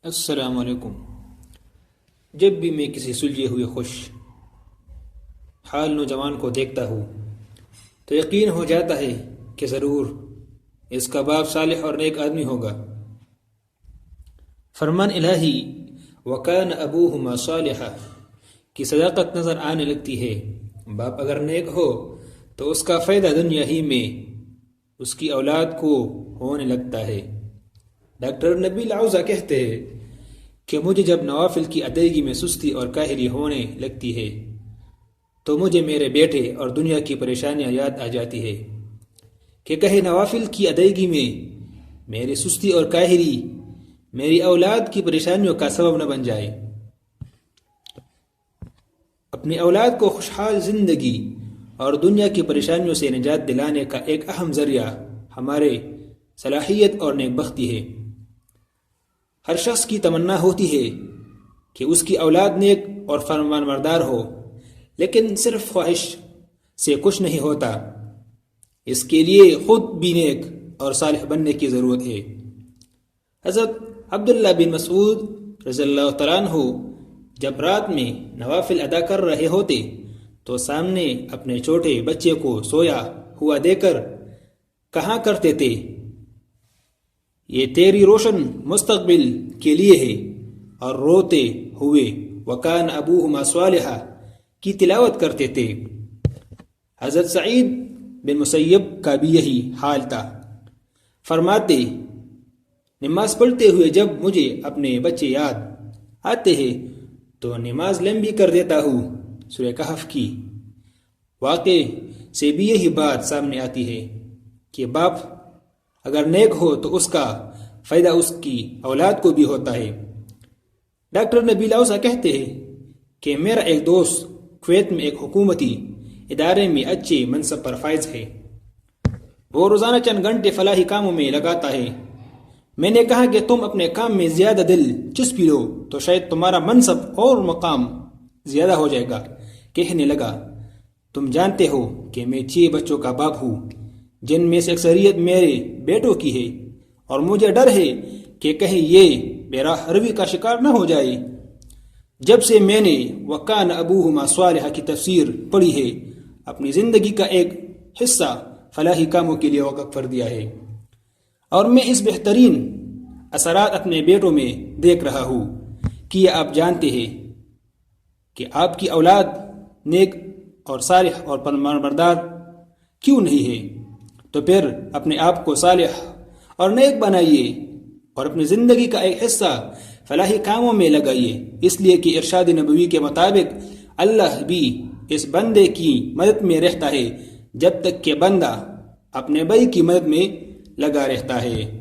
السلام علیکم۔ جب بھی میں کسی سلجھے ہوئے خوش حال نوجوان کو دیکھتا ہوں تو یقین ہو جاتا ہے کہ ضرور اس کا باپ صالح اور نیک آدمی ہوگا۔ فرمان الہی وَكَانَ أَبُوهُمَا صَالِحًا کی صداقت نظر آنے لگتی ہے۔ باپ اگر نیک ہو تو اس کا فائدہ دنیا ہی میں اس کی اولاد کو ہونے لگتا ہے۔ ڈاکٹر نبیل عوضہ کہتے ہیں کہ مجھے جب نوافل کی ادائیگی میں سستی اور کاہلی ہونے لگتی ہے تو مجھے میرے بیٹے اور دنیا کی پریشانیاں یاد آ جاتی ہے کہ کہیں نوافل کی ادائیگی میں میری سستی اور کاہلی میری اولاد کی پریشانیوں کا سبب نہ بن جائے۔ اپنی اولاد کو خوشحال زندگی اور دنیا کی پریشانیوں سے نجات دلانے کا ایک اہم ذریعہ ہمارے صلاحیت اور نیک بختی ہے۔ ہر شخص کی تمنا ہوتی ہے کہ اس کی اولاد نیک اور فرمان بردار ہو، لیکن صرف خواہش سے کچھ نہیں ہوتا، اس کے لیے خود بھی نیک اور صالح بننے کی ضرورت ہے۔ حضرت عبداللہ بن مسعود رضی اللہ تعالیٰ عنہ جب رات میں نوافل ادا کر رہے ہوتے تو سامنے اپنے چھوٹے بچے کو سویا ہوا دیکھ کر کہا کرتے تھے، یہ تیری روشن مستقبل کے لیے ہے، اور روتے ہوئے وَكَانَ أَبُوهُمَا صَالِحًا کی تلاوت کرتے تھے۔ حضرت سعید بن مسیب کا بھی یہی حال تھا۔ فرماتے، نماز پڑھتے ہوئے جب مجھے اپنے بچے یاد آتے ہیں تو نماز لمبی کر دیتا ہوں۔ سورہ کہف کی واقعے سے بھی یہی بات سامنے آتی ہے کہ باپ اگر نیک ہو تو اس کا فائدہ اس کی اولاد کو بھی ہوتا ہے۔ ڈاکٹر نبیل عوضہ کہتے ہیں کہ میرا ایک دوست کویت میں ایک حکومتی ادارے میں اچھے منصب پر فائز ہے۔ وہ روزانہ چند گھنٹے فلاحی کاموں میں لگاتا ہے۔ میں نے کہا کہ تم اپنے کام میں زیادہ دلچسپی لو تو شاید تمہارا منصب اور مقام زیادہ ہو جائے گا۔ کہنے لگا، تم جانتے ہو کہ میں 6 بچوں کا باپ ہوں جن میں سے اکثریت میرے بیٹوں کی ہے، اور مجھے ڈر ہے کہ کہیں یہ بے راہ روی کا شکار نہ ہو جائے۔ جب سے میں نے وَكَانَ أَبُوهُمَا صَالِحًا کی تفسیر پڑھی ہے، اپنی زندگی کا ایک حصہ فلاحی کاموں کے لیے وقف کر دیا ہے، اور میں اس بہترین اثرات اپنے بیٹوں میں دیکھ رہا ہوں کہ آپ جانتے ہیں کہ آپ کی اولاد نیک اور صالح اور فرمان بردار کیوں نہیں ہے، تو پھر اپنے آپ کو صالح اور نیک بنائیے اور اپنی زندگی کا ایک حصہ فلاحی کاموں میں لگائیے، اس لیے کہ ارشاد نبوی کے مطابق اللہ بھی اس بندے کی مدد میں رہتا ہے جب تک کہ بندہ اپنے بھائی کی مدد میں لگا رہتا ہے۔